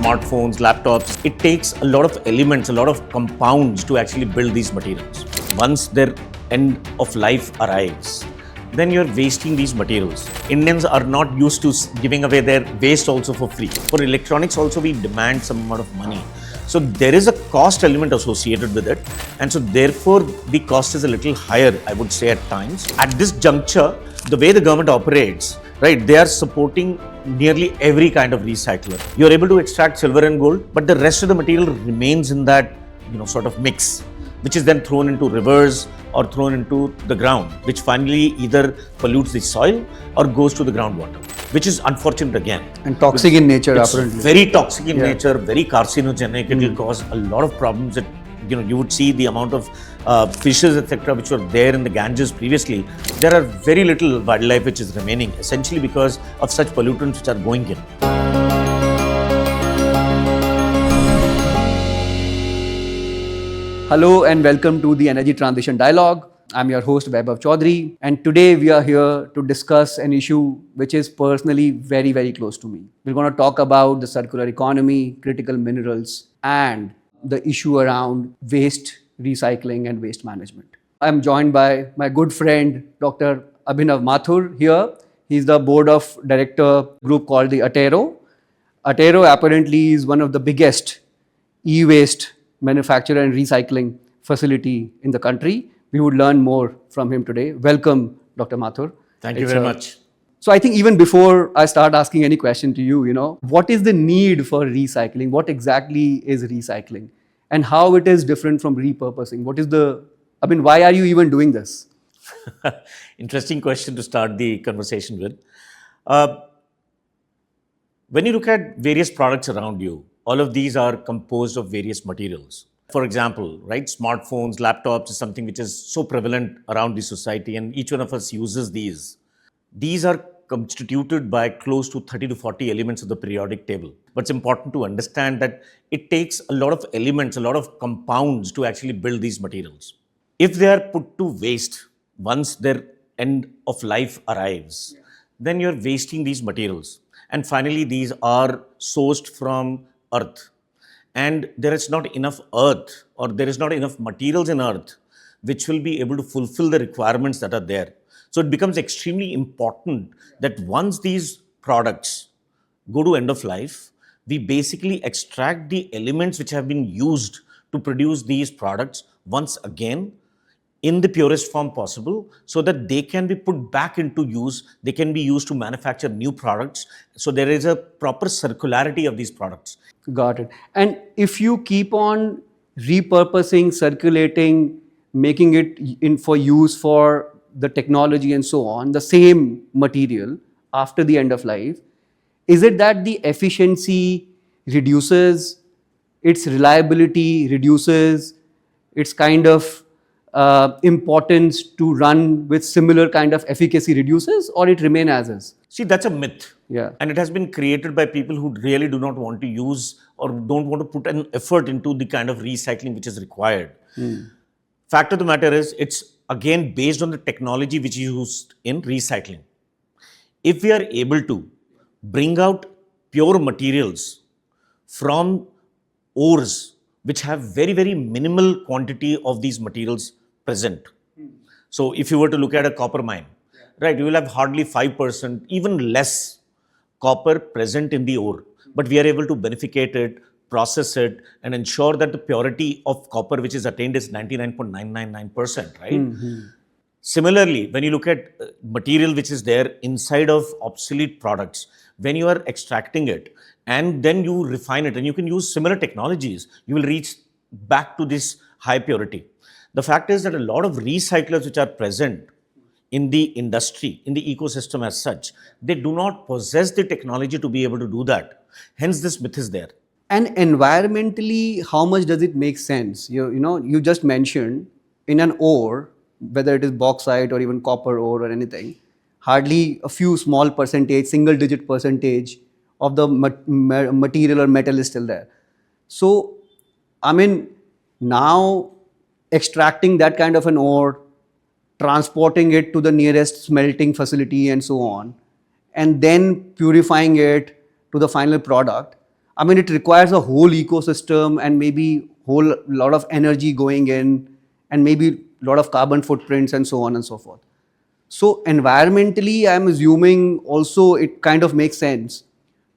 smartphones, laptops, it takes a lot of elements, a lot of compounds to actually build these materials. Once their end of life arrives, then you're wasting these materials. Indians are not used to giving away their waste also for free. For electronics also, we demand some amount of money. So there is a cost element associated with it. And so therefore, the cost is a little higher, I would say at times. At this juncture, the way the government operates, right, they are supporting nearly every kind of recycler. You're able to extract silver and gold, but the rest of the material remains in that, sort of mix, which is then thrown into rivers or thrown into the ground, which finally either pollutes the soil or goes to the groundwater, which is unfortunate again. And toxic in nature, apparently. Very toxic in nature, very carcinogenic. It will cause a lot of problems that, you would see the amount of fishes, etc., which were there in the Ganges previously. There are very little wildlife which is remaining, essentially because of such pollutants which are going in. Hello and welcome to the Energy Transition Dialogue. I'm your host Vaibhav Chaudhary, and today we are here to discuss an issue which is personally very, very close to me. We're going to talk about the circular economy, critical minerals, and the issue around waste recycling and waste management. I'm joined by my good friend Dr. Abhinav Mathur here. He's the board of director group called the Attero. Attero apparently is one of the biggest e-waste manufacturer and recycling facility in the country. We would learn more from him today. Welcome, Dr. Mathur. Thank you very much. So I think even before I start asking any question to you, what is the need for recycling? What exactly is recycling? And how it is different from repurposing? Why are you even doing this? Interesting question to start the conversation with. When you look at various products around you, all of these are composed of various materials. For example, right, smartphones, laptops is something which is so prevalent around the society, and each one of us uses these. These are constituted by close to 30 to 40 elements of the periodic table. But it's important to understand that it takes a lot of elements, a lot of compounds to actually build these materials. If they are put to waste, once their end of life arrives, then you're wasting these materials. And finally, these are sourced from earth. And there is not enough earth, or there is not enough materials in earth which will be able to fulfill the requirements that are there. So it becomes extremely important that once these products go to end of life, we basically extract the elements which have been used to produce these products once again in the purest form possible, so that they can be put back into use, they can be used to manufacture new products. So there is a proper circularity of these products. Got it. And if you keep on repurposing, circulating, making it in for use for the technology and so on, the same material after the end of life, is it that the efficiency reduces, its reliability reduces, its kind of importance to run with similar kind of efficacy reduces, or it remains as is? See, that's a myth. Yeah. And it has been created by people who really do not want to use or don't want to put an effort into the kind of recycling which is required. Fact of the matter is, it's again based on the technology which is used in recycling. If we are able to bring out pure materials from ores which have very, very minimal quantity of these materials present. So if you were to look at a copper mine, right, you will have hardly 5%, even less copper present in the ore. But we are able to beneficate it, process it, and ensure that the purity of copper which is attained is 99.999%, right? Similarly, when you look at material which is there inside of obsolete products, when you are extracting it and then you refine it and you can use similar technologies, you will reach back to this high purity. The fact is that a lot of recyclers which are present in the industry, in the ecosystem as such, they do not possess the technology to be able to do that. Hence, this myth is there. And environmentally, how much does it make sense? You just mentioned in an ore, whether it is bauxite or even copper ore or anything, hardly a few small percentage, single digit percentage of the material or metal is still there. So, now extracting that kind of an ore, transporting it to the nearest smelting facility and so on, and then purifying it to the final product, I mean, it requires a whole ecosystem and maybe whole lot of energy going in and maybe a lot of carbon footprints and so on and so forth. So environmentally, I'm assuming also it kind of makes sense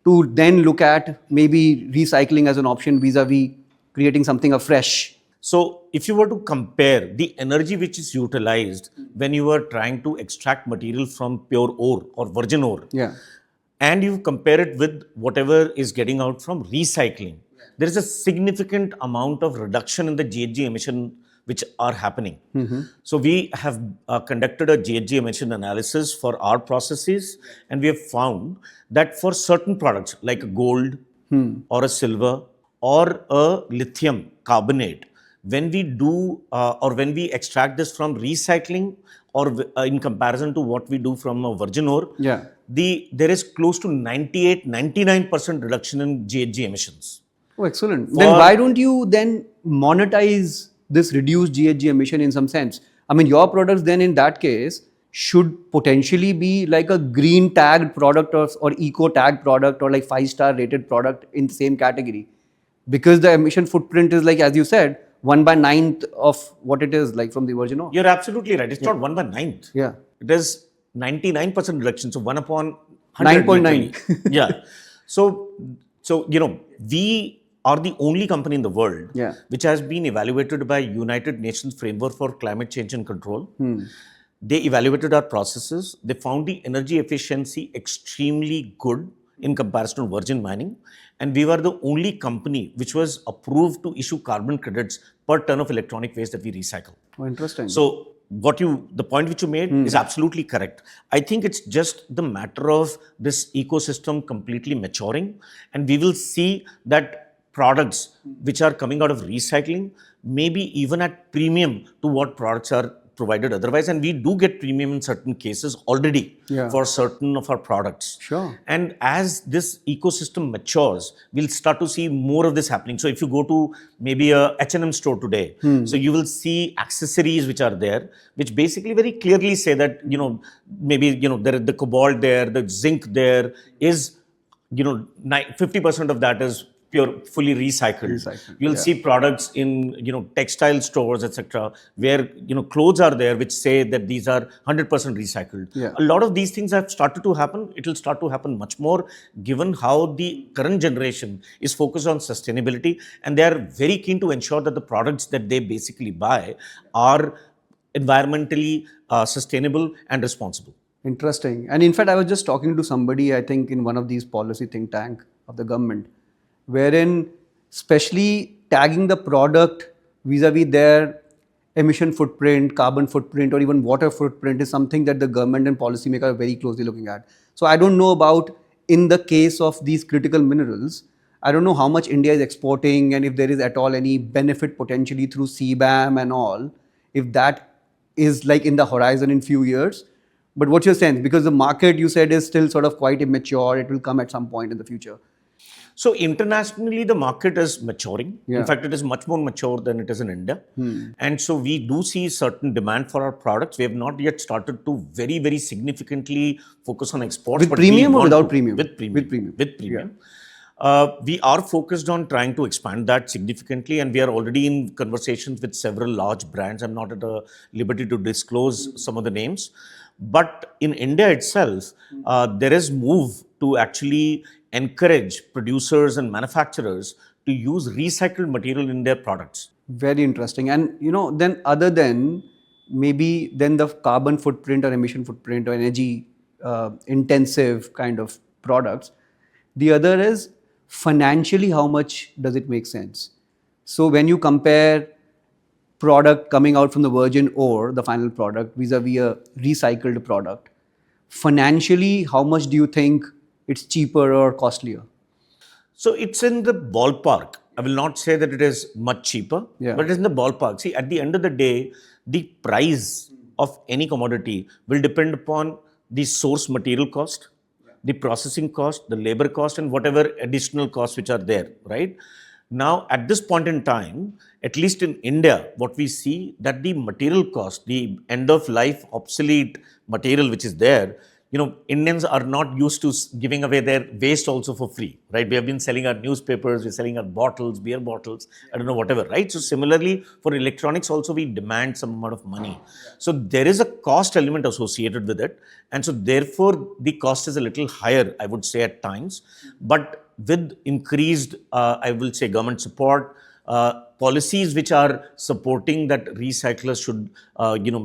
to then look at maybe recycling as an option vis-a-vis creating something afresh. So, if you were to compare the energy which is utilized when you are trying to extract material from pure ore or virgin ore, Yeah. and you compare it with whatever is getting out from recycling, there is a significant amount of reduction in the GHG emission which are happening. So we have conducted a GHG emission analysis for our processes, and we have found that for certain products like a gold or a silver or a lithium carbonate, when we do or when we extract this from recycling or in comparison to what we do from a virgin ore, Yeah. there is close to 99% reduction in GHG emissions. Oh, excellent. Then why don't you then monetize this reduced GHG emission in some sense? I mean, your products then in that case should potentially be like a green tagged product or eco tagged product or like 5-star rated product in the same category. Because the emission footprint is like, as you said, 1/9 of what it is like from the virgin ore. You're absolutely right. It's not 1/9. Yeah. It is 99% reduction. So 1 upon 100. 9.9. literally. Yeah. So, we are the only company in the world Yeah. which has been evaluated by United Nations Framework for Climate Change and Control. They evaluated our processes. They found the energy efficiency extremely good in comparison to virgin mining. And we were the only company which was approved to issue carbon credits per ton of electronic waste that we recycle. Oh, interesting. So the point which you made is absolutely correct. I think it's just the matter of this ecosystem completely maturing, and we will see that products which are coming out of recycling maybe even at premium to what products are provided otherwise, and we do get premium in certain cases already for certain of our products. Sure. And as this ecosystem matures, we'll start to see more of this happening. So if you go to maybe a H&M store today, so you will see accessories which are there, which basically very clearly say that, maybe, there the cobalt there, the zinc there is, 50% of that is pure, fully recycled. You'll see products in, textile stores, etc., where, clothes are there which say that these are 100% recycled. Yeah. A lot of these things have started to happen. It will start to happen much more given how the current generation is focused on sustainability, and they are very keen to ensure that the products that they basically buy are environmentally sustainable and responsible. Interesting. And in fact, I was just talking to somebody, I think, in one of these policy think tank of the government, wherein especially tagging the product vis-a-vis their emission footprint, carbon footprint, or even water footprint is something that the government and policymakers are very closely looking at. So I don't know about, in the case of these critical minerals, I don't know how much India is exporting and if there is at all any benefit potentially through CBAM and all, if that is like in the horizon in few years. But what's your sense? Because the market, you said, is still sort of quite immature. It will come at some point in the future. So internationally, the market is maturing. Yeah. In fact, it is much more mature than it is in India. And so we do see certain demand for our products. We have not yet started to very, very significantly focus on exports. With but premium we or want without to. premium? With premium. With premium. With premium. We are focused on trying to expand that significantly, and we are already in conversations with several large brands. I'm not at a liberty to disclose some of the names. But in India itself, there is move to actually encourage producers and manufacturers to use recycled material in their products. Very interesting. And then other than maybe then the carbon footprint or emission footprint or energy intensive kind of products, the other is financially how much does it make sense? So when you compare product coming out from the virgin ore, the final product, vis-a-vis a recycled product, financially, how much do you think it's cheaper or costlier? So it's in the ballpark. I will not say that it is much cheaper, but it's in the ballpark. See, at the end of the day, the price of any commodity will depend upon the source material cost, the processing cost, the labor cost, and whatever additional costs which are there, right? Now, at this point in time, at least in India, what we see that the material cost, the end of life obsolete material which is there, Indians are not used to giving away their waste also for free, right? We have been selling our newspapers, we're selling our bottles, beer bottles, I don't know, whatever, right? So similarly, for electronics also, we demand some amount of money. So there is a cost element associated with it. And so therefore, the cost is a little higher, I would say at times. But with increased, I will say, government support, policies which are supporting that recyclers should,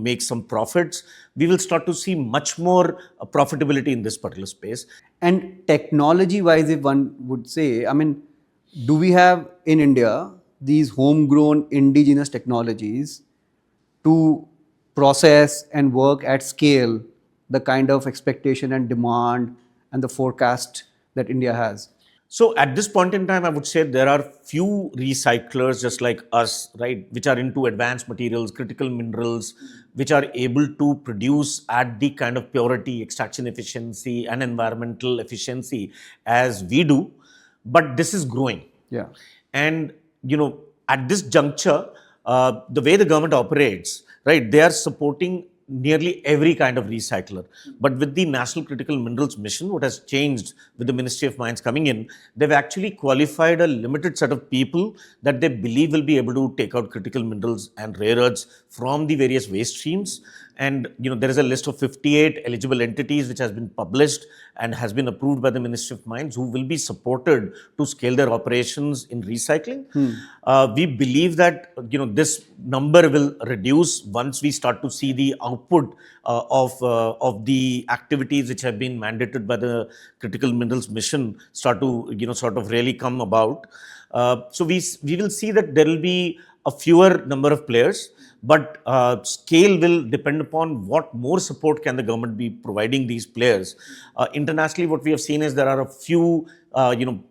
make some profits, we will start to see much more profitability in this particular space. And technology wise, if one would say, I mean, do we have in India these homegrown indigenous technologies to process and work at scale the kind of expectation and demand and the forecast that India has? So at this point in time, I would say there are few recyclers just like us, right, which are into advanced materials, critical minerals, which are able to produce at the kind of purity, extraction efficiency, and environmental efficiency as we do. But this is growing. Yeah. And, at this juncture, the way the government operates, right, they are supporting nearly every kind of recycler. But with the National Critical Minerals Mission, what has changed with the Ministry of Mines coming in, they've actually qualified a limited set of people that they believe will be able to take out critical minerals and rare earths from the various waste streams. And there is a list of 58 eligible entities which has been published and has been approved by the Ministry of Mines, who will be supported to scale their operations in recycling. We believe that this number will reduce once we start to see the output of the activities which have been mandated by the Critical Minerals Mission start to sort of really come about. So we will see that there will be a fewer number of players, but scale will depend upon what more support can the government be providing these players. Internationally, what we have seen is there are a few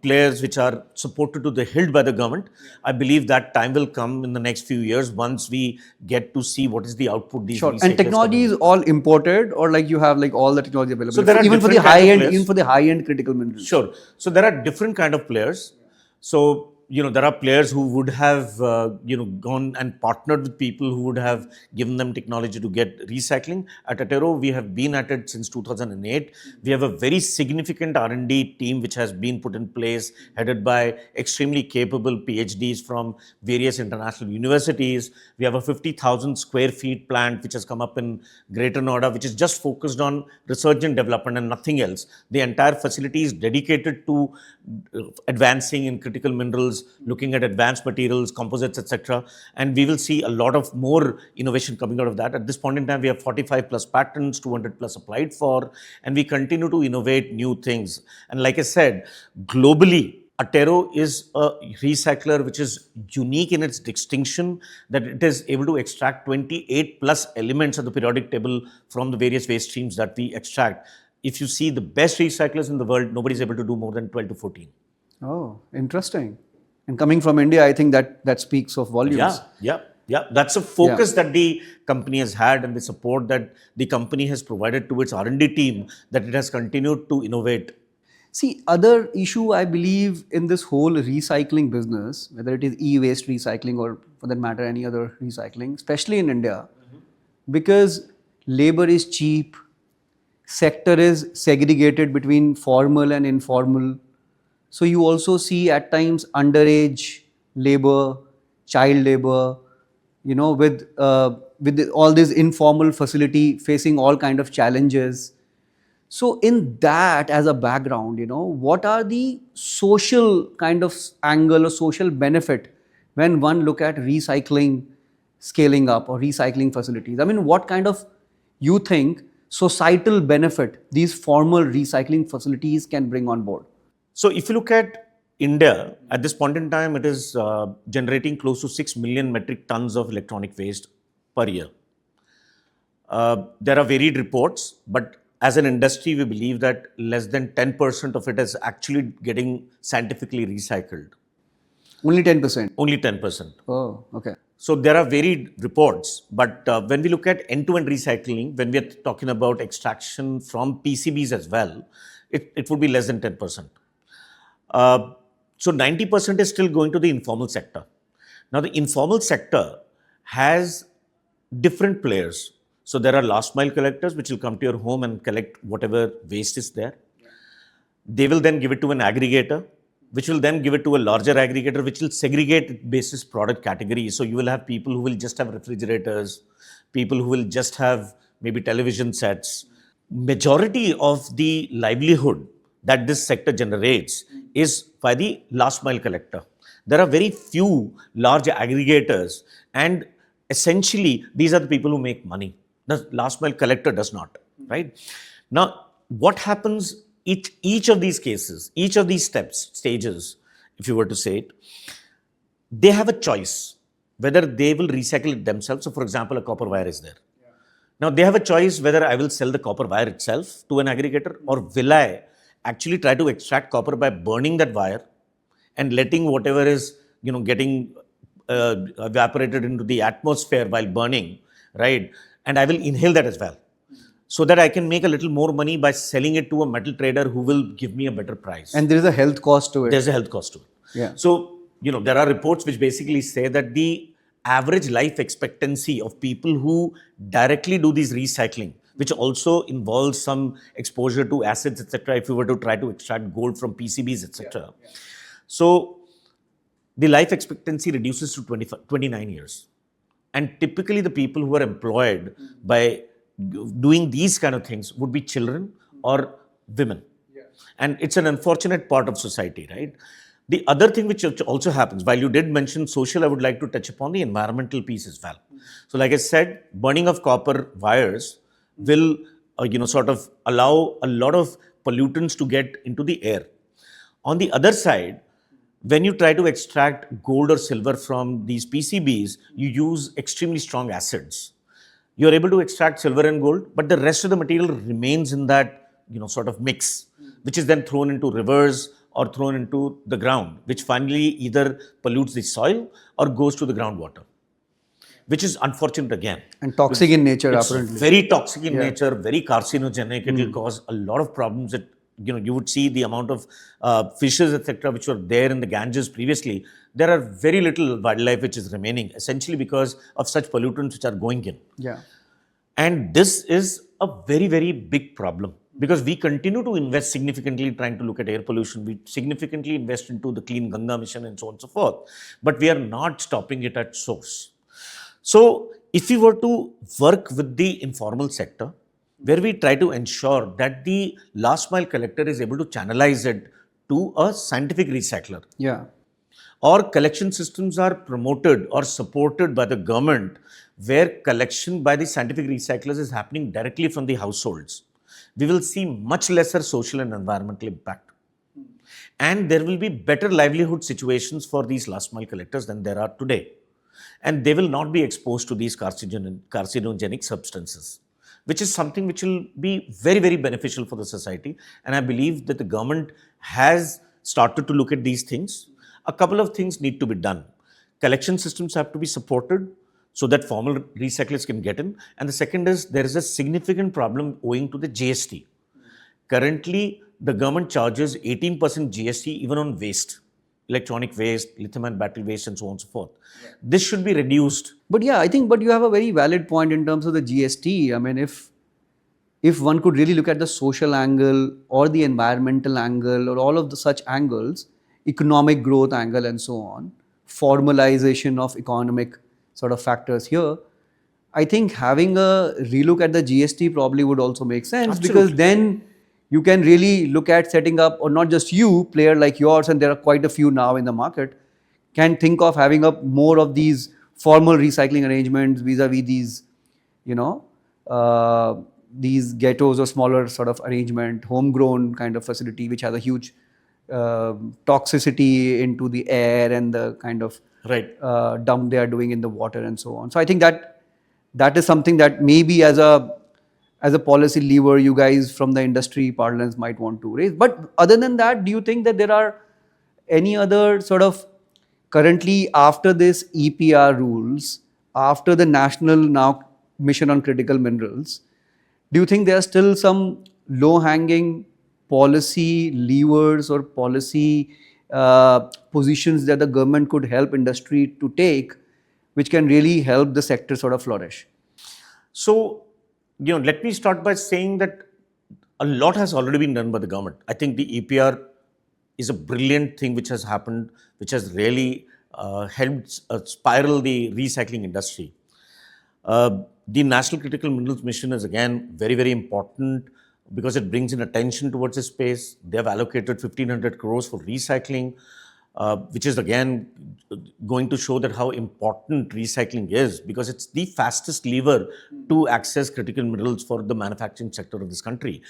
players which are supported to the hilt by the government. I believe that time will come in the next few years once we get to see what is the output these Sure. recyclers And technology is all imported, or like you have like all the technology available. So there are even for the different kinds high of end, players. even for the high end critical minerals. Sure. So there are different kind of players. So there are players who would have gone and partnered with people who would have given them technology to get recycling. At Attero, we have been at it since 2008. We have a very significant R&D team which has been put in place, headed by extremely capable PhDs from various international universities. We have a 50,000 square feet plant which has come up in Greater Noida, which is just focused on research and development and nothing else. The entire facility is dedicated to advancing in critical minerals, looking at advanced materials, composites, etc. And we will see a lot of more innovation coming out of that. At this point in time, we have 45 plus patents, 200 plus applied for, and we continue to innovate new things. And like I said, globally, Attero is a recycler which is unique in its distinction, that it is able to extract 28 plus elements of the periodic table from the various waste streams that we extract. If you see the best recyclers in the world, nobody is able to do more than 12 to 14. Oh, interesting. And coming from India, I think that speaks of volumes. Yeah. That's a focus that the company has had, and the support that the company has provided to its R&D team, that it has continued to innovate. See, other issue I believe in this whole recycling business, whether it is e-waste recycling or for that matter any other recycling, especially in India, because labor is cheap, sector is segregated between formal and informal. So you also see at times underage labor, child labor, with all this informal facility facing all kind of challenges. So in that as a background, what are the social kind of angle or social benefit when one look at recycling scaling up or recycling facilities? I mean, what kind of you think societal benefit these formal recycling facilities can bring on board? So if you look at India, at this point in time, it is generating close to 6 million metric tons of electronic waste per year. There are varied reports, but as an industry, we believe that less than 10% of it is actually getting scientifically recycled. Only 10%? Only 10%. Oh, okay. So there are varied reports, but when we look at end-to-end recycling, when we are talking about extraction from PCBs as well, it would be less than 10%. So 90% is still going to the informal sector. Now the informal sector has different players. So there are last mile collectors which will come to your home and collect whatever waste is there. They will then give it to an aggregator, which will then give it to a larger aggregator, which will segregate it basis product categories. So you will have people who will just have refrigerators, people who will just have maybe television sets. Majority of the livelihood that this sector generates is by the last mile collector. There are very few large aggregators, and essentially these are the people who make money. The last mile collector does not, right? Now, what happens each of these cases, each of these stages, if you were to say it, they have a choice whether they will recycle it themselves. So, for example, a copper wire is there. Now, they have a choice whether I will sell the copper wire itself to an aggregator, or will I actually try to extract copper by burning that wire and letting whatever is, getting evaporated into the atmosphere while burning, right? And I will inhale that as well, so that I can make a little more money by selling it to a metal trader who will give me a better price. And there is a health cost to it. There's a health cost to it. Yeah. So, there are reports which basically say that the average life expectancy of people who directly do these recycling, which also involves some exposure to acids, etc., if you were to try to extract gold from PCBs, etc. So, the life expectancy reduces to 29 years. And typically the people who are employed by doing these kind of things would be children or women. And it's an unfortunate part of society, right? The other thing which also happens, while you did mention social, I would like to touch upon the environmental piece as well. So like I said, burning of copper wires will, sort of allow a lot of pollutants to get into the air. On the other side, when you try to extract gold or silver from these PCBs, you use extremely strong acids. You're able to extract silver and gold, but the rest of the material remains in that, sort of mix, which is then thrown into rivers or thrown into the ground, which finally either pollutes the soil or goes to the groundwater, which is unfortunate again. And toxic in nature, It's apparently. very toxic in nature, very carcinogenic. It will cause a lot of problems. You would see the amount of fishes, etc., which were there in the Ganges previously. There are very little wildlife which is remaining, essentially because of such pollutants which are going in. Yeah. And this is a very, very big problem, because we continue to invest significantly trying to look at air pollution. We significantly invest into the clean Ganga mission and so on and so forth. But we are not stopping it at source. So if we were to work with the informal sector, where we try to ensure that the last mile collector is able to channelize it to a scientific recycler. Yeah. Or collection systems are promoted or supported by the government, where collection by the scientific recyclers is happening directly from the households. We will see much lesser social and environmental impact. And there will be better livelihood situations for these last mile collectors than there are today. And they will not be exposed to these carcinogenic substances, which is something which will be very, very beneficial for the society. And I believe that the government has started to look at these things. A couple of things need to be done. Collection systems have to be supported so that formal recyclers can get in. And the second is, there is a significant problem owing to the GST. Currently, the government charges 18% GST even on waste, electronic waste, lithium-ion battery waste, and so on and so forth. Yeah. This should be reduced. But yeah, I think, but you have a very valid point in terms of the GST. I mean, if one could really look at the social angle or the environmental angle or all of the such angles, economic growth angle and so on, formalization of economic sort of factors here, I think having a relook at the GST probably would also make sense. Absolutely. Because then you can really look at setting up, or not just you, player like yours, and there are quite a few now in the market, can think of having up more of these formal recycling arrangements vis-a-vis these, these ghettos or smaller sort of arrangement, homegrown kind of facility, which has a huge toxicity into the air and the kind of dump they are doing in the water and so on. So I think that is something that maybe as a policy lever, you guys from the industry parlance might want to raise. But other than that, do you think that there are any other sort of, currently after this EPR rules, after the national now mission on critical minerals, do you think there are still some low-hanging policy levers or policy positions that the government could help industry to take, which can really help the sector sort of flourish? So Let me start by saying that a lot has already been done by the government. I think the EPR is a brilliant thing which has happened, which has really helped spiral the recycling industry. The National Critical Minerals Mission is again very, very important because it brings in attention towards this space. They have allocated 1,500 crores for recycling, which is again going to show that how important recycling is, because it's the fastest lever to access critical minerals for the manufacturing sector of this country.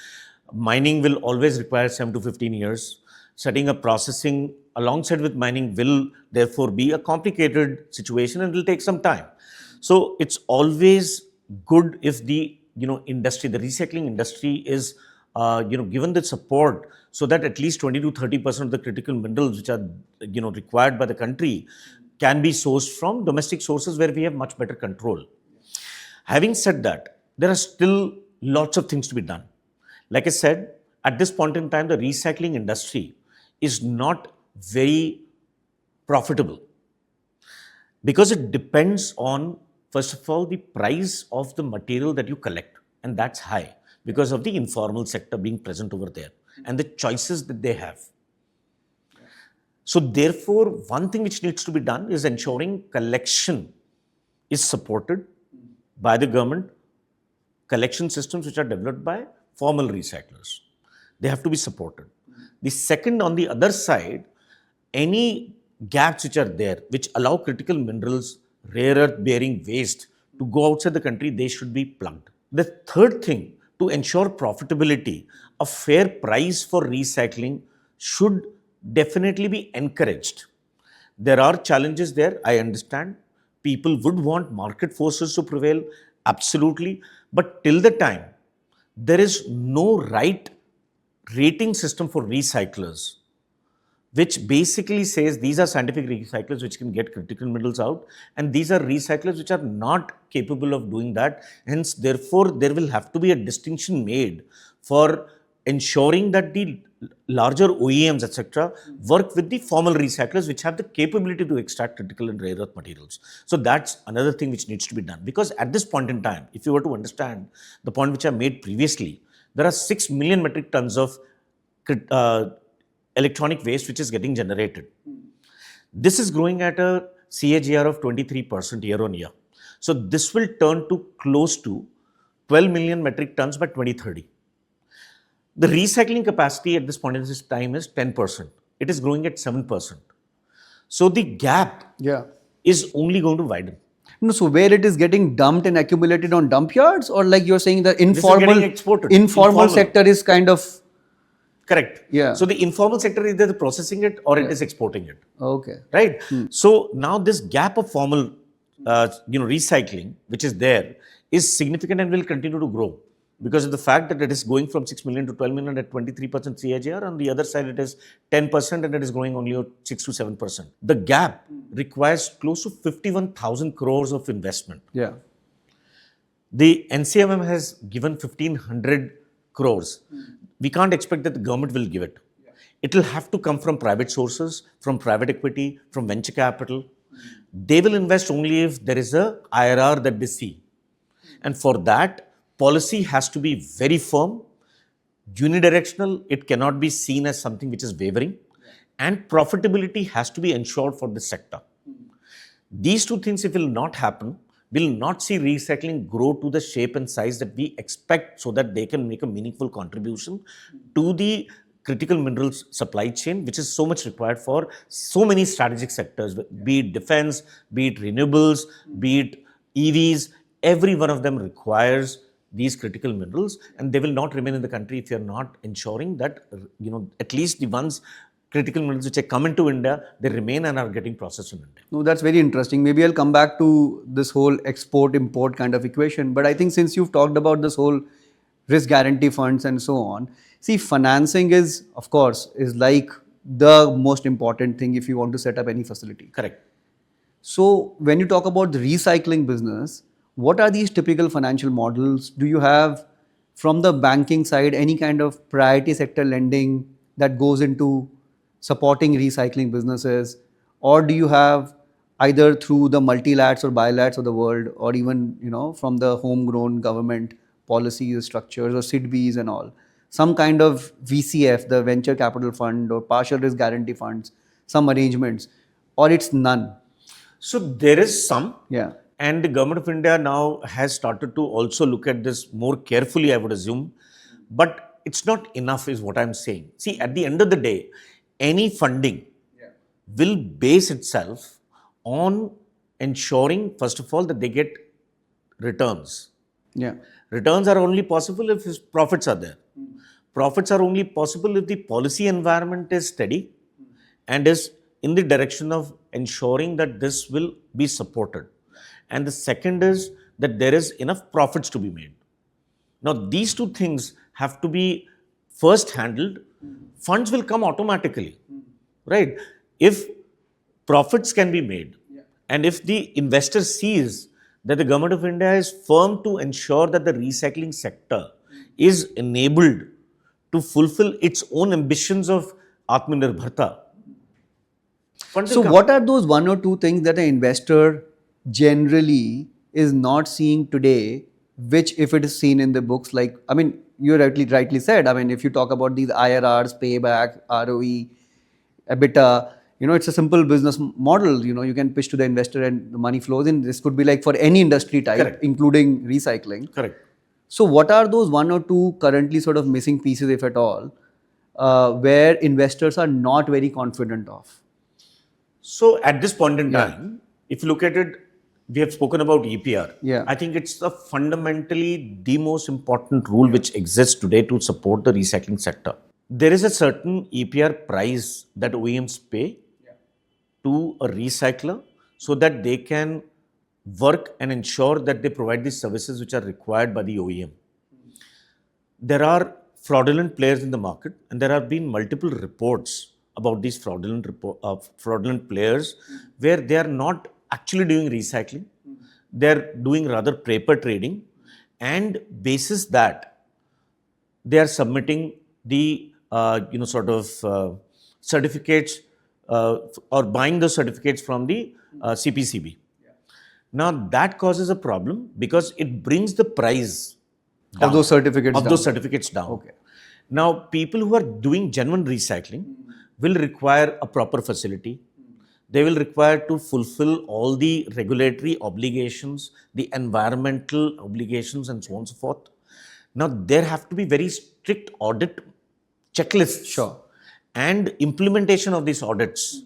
Mining will always require 7 to 15 years. Setting up processing alongside with mining will therefore be a complicated situation and will take some time. So it's always good if the industry, the recycling industry is given the support so that at least 20 to 30% of the critical minerals which are required by the country can be sourced from domestic sources where we have much better control. Having said that, there are still lots of things to be done. Like I said, at this point in time, the recycling industry is not very profitable because it depends on, first of all, the price of the material that you collect, and that's high because of the informal sector being present over there and the choices that they have. So therefore, one thing which needs to be done is ensuring collection is supported by the government, collection systems which are developed by formal recyclers. They have to be supported. The second, on the other side, any gaps which are there, which allow critical minerals, rare earth bearing waste to go outside the country, they should be plugged. The third thing, to ensure profitability, a fair price for recycling should definitely be encouraged. There are challenges there, I understand. People would want market forces to prevail, absolutely. But till the time there is no right rating system for recyclers, which basically says these are scientific recyclers which can get critical minerals out, and these are recyclers which are not capable of doing that. Hence, therefore, there will have to be a distinction made for ensuring that the larger OEMs, etc., work with the formal recyclers which have the capability to extract critical and rare earth materials. So that's another thing which needs to be done. Because at this point in time, if you were to understand the point which I made previously, there are 6 million metric tons of electronic waste which is getting generated. This is growing at a CAGR of 23% year on year. So this will turn to close to 12 million metric tons by 2030. The recycling capacity at this point in time is 10%. It is growing at 7%. So the gap is only going to widen. No, so where it is getting dumped and accumulated on dump yards, or like you're saying the informal sector is kind of... Correct. Yeah. So the informal sector is either processing it or it is exporting it. Okay. Right. So now this gap of formal, recycling, which is there, is significant and will continue to grow because of the fact that it is going from 6 million to 12 million at 23% CAGR. On the other side, it is 10% and it is growing only at 6 to 7%. The gap requires close to 51,000 crores of investment. Yeah. The NCMM has given 1,500 crores. We can't expect that the government will give it. It will have to come from private sources, from private equity, from venture capital. They will invest only if there is a IRR that they see. And for that, policy has to be very firm, unidirectional. It cannot be seen as something which is wavering. And profitability has to be ensured for the sector. These two things, if it will not happen, will not see recycling grow to the shape and size that we expect so that they can make a meaningful contribution to the critical minerals supply chain, which is so much required for so many strategic sectors, be it defense, be it renewables, be it EVs. Every one of them requires these critical minerals, and they will not remain in the country if you're not ensuring that, at least the ones critical minerals which have come into India, they remain and are getting processed in India. No, that's very interesting. Maybe I'll come back to this whole export-import kind of equation. But I think since you've talked about this whole risk guarantee funds and so on, see, financing is, of course, is like the most important thing if you want to set up any facility. Correct. So when you talk about the recycling business, what are these typical financial models? Do you have, from the banking side, any kind of priority sector lending that goes into supporting recycling businesses, or do you have either through the multilats or bilats of the world, or even from the homegrown government policies, structures, or SIDBs and all, some kind of VCF, the venture capital fund, or partial risk guarantee funds, some arrangements, or it's none? So there is some. Yeah. And the government of India now has started to also look at this more carefully, I would assume. But it's not enough, is what I'm saying. See, at the end of the day, any funding will base itself on ensuring, first of all, that they get returns. Yeah. Returns are only possible if profits are there. Profits are only possible if the policy environment is steady and is in the direction of ensuring that this will be supported. And the second is that there is enough profits to be made. Now, these two things have to be first handled. Funds will come automatically, right? If profits can be made, and if the investor sees that the government of India is firm to ensure that the recycling sector is enabled to fulfill its own ambitions of Atmanirbharta. funds will So, come. what are those one or two things that an investor generally is not seeing today, which if it is seen in the books, like, I mean, you rightly said, I mean, if you talk about these IRRs, payback, ROE, EBITDA, it's a simple business model. You can pitch to the investor and the money flows in. This could be like for any industry type, Correct. including recycling. Correct. So, what are those one or two currently sort of missing pieces, if at all, where investors are not very confident of? So at this point in time, if you look at it, we have spoken about EPR. Yeah. I think it's the fundamentally the most important rule which exists today to support the recycling sector. There is a certain EPR price that OEMs pay to a recycler so that they can work and ensure that they provide the services which are required by the OEM. There are fraudulent players in the market, and there have been multiple reports about these fraudulent players where they are not actually doing recycling. They're doing rather paper trading, and basis that they are submitting the certificates or buying the certificates from the CPCB. Now that causes a problem because it brings the price down, Of those certificates down. Okay. Now people who are doing genuine recycling will require a proper facility. They will require to fulfill all the regulatory obligations, the environmental obligations, and so on and so forth. Now, there have to be very strict audit checklists. Sure. And implementation of these audits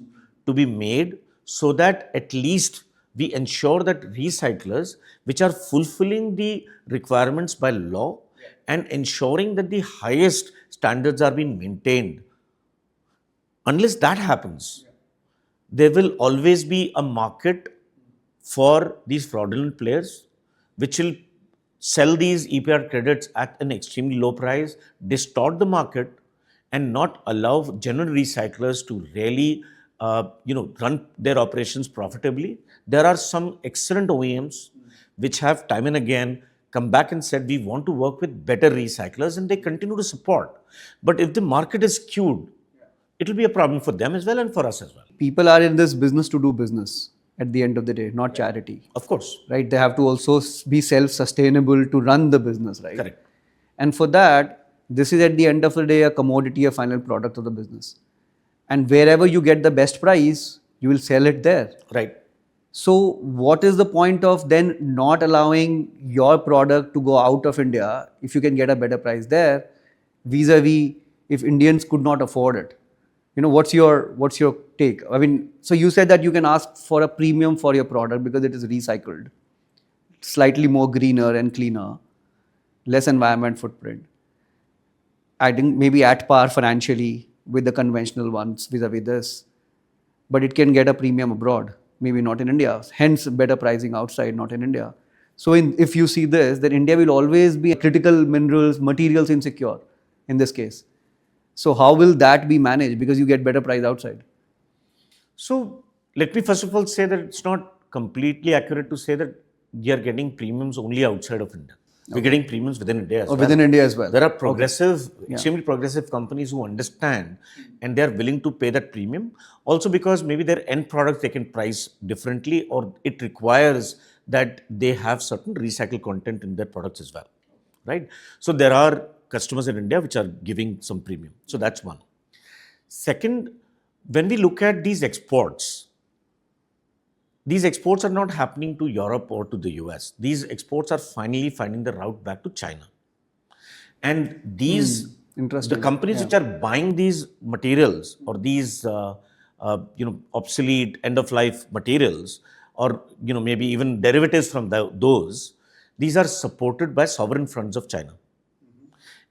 to be made so that at least we ensure that recyclers which are fulfilling the requirements by law and ensuring that the highest standards are being maintained. Unless that happens, there will always be a market for these fraudulent players which will sell these EPR credits at an extremely low price, distort the market, and not allow genuine recyclers to really run their operations profitably. There are some excellent OEMs which have time and again come back and said, we want to work with better recyclers, and they continue to support. But if the market is skewed, it will be a problem for them as well and for us as well. People are in this business to do business at the end of the day, not charity. Of course. Right? They have to also be self-sustainable to run the business, right? Correct. And for that, this is at the end of the day a commodity, a final product of the business. And wherever you get the best price, you will sell it there. Right. So what is the point of then not allowing your product to go out of India if you can get a better price there, vis-a-vis if Indians could not afford it? What's your take? I mean, so you said that you can ask for a premium for your product because it is recycled, slightly more greener and cleaner, less environment footprint. I think maybe at par financially with the conventional ones vis-a-vis this, but it can get a premium abroad, maybe not in India. Hence, better pricing outside, not in India. So if you see this, then India will always be critical minerals, materials insecure in this case. So how will that be managed? Because you get better price outside. So let me first of all say that it's not completely accurate to say that we are getting premiums only outside of India. We're getting premiums within India as well. Within India as well. There are progressive, extremely progressive companies who understand and they are willing to pay that premium. Also because maybe their end products they can price differently, or it requires that they have certain recycled content in their products as well. right? So there are customers in India which are giving some premium. So that's one. Second, when we look at these exports are not happening to Europe or to the US. These exports are finally finding the route back to China. And these, Interesting. the companies which are buying these materials or these, obsolete end-of-life materials, or maybe even derivatives from those, these are supported by sovereign funds of China.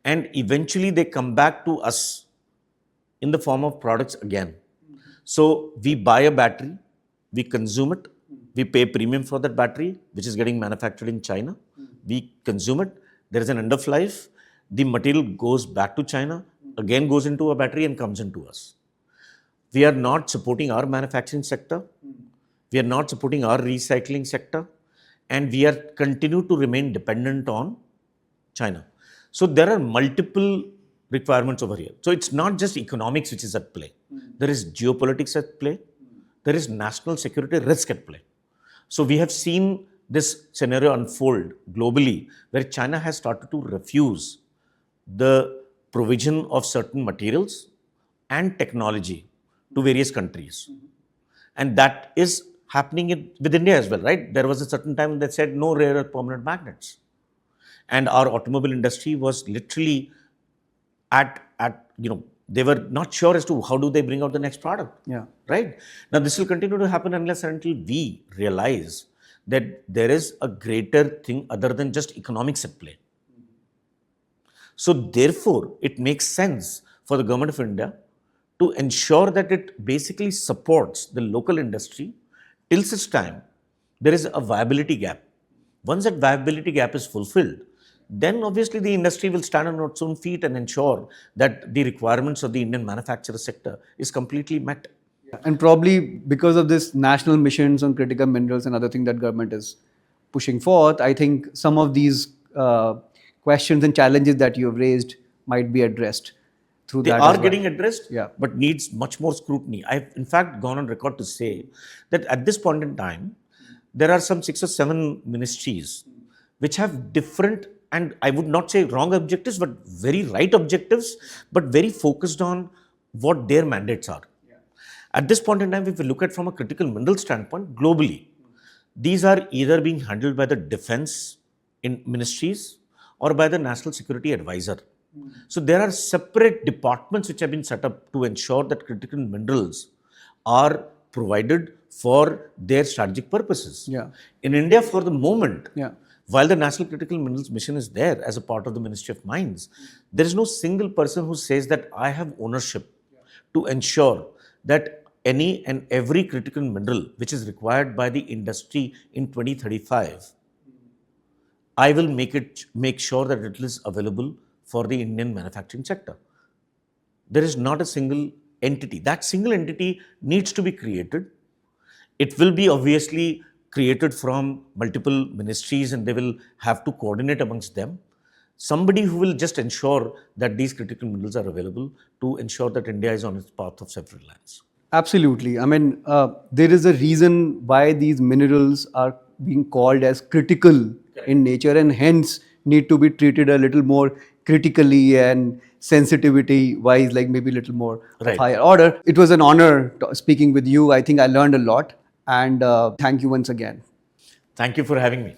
And eventually they come back to us in the form of products again. So we buy a battery, we consume it, we pay premium for that battery, which is getting manufactured in China. We consume it, there is an end of life, the material goes back to China, again goes into a battery and comes into us. We are not supporting our manufacturing sector, we are not supporting our recycling sector, and we are continue to remain dependent on China. So there are multiple requirements over here. So it's not just economics which is at play. There is geopolitics at play. There is national security risk at play. So we have seen this scenario unfold globally where China has started to refuse the provision of certain materials and technology to various countries. And that is happening with India as well, right? There was a certain time that said no rare earth permanent magnets. And our automobile industry was literally they were not sure as to how do they bring out the next product. Yeah. Right? Now, this will continue to happen unless and until we realize that there is a greater thing other than just economics at play. So, therefore, it makes sense for the government of India to ensure that it basically supports the local industry till such time there is a viability gap. Once that viability gap is fulfilled, then obviously the industry will stand on its own feet and ensure that the requirements of the Indian manufacturer sector is completely met. And probably because of this national missions on critical minerals and other things that government is pushing forth, I think some of these questions and challenges that you have raised might be addressed through They that. are getting addressed, Yeah. but needs much more scrutiny. I've in fact gone on record to say that at this point in time, there are some 6 or 7 ministries which have different, and I would not say wrong objectives, but very right objectives, but very focused on what their mandates are. At this point in time, if we look at from a critical mineral standpoint, globally, these are either being handled by the defense in ministries or by the National Security Advisor. So there are separate departments which have been set up to ensure that critical minerals are provided for their strategic purposes. Yeah. In India, for the moment, Yeah. while the National Critical Minerals Mission is there as a part of the Ministry of Mines, there is no single person who says that I have ownership to ensure that any and every critical mineral which is required by the industry in 2035, I will make sure that it is available for the Indian manufacturing sector. There is not a single entity. That single entity needs to be created. It will be obviously created from multiple ministries and they will have to coordinate amongst them. Somebody who will just ensure that these critical minerals are available to ensure that India is on its path of self-reliance. Absolutely. I mean, there is a reason why these minerals are being called as critical in nature and hence need to be treated a little more critically and sensitivity wise, like maybe a little more Right. higher order. It was an honor speaking with you. I think I learned a lot and thank you once again. Thank you for having me.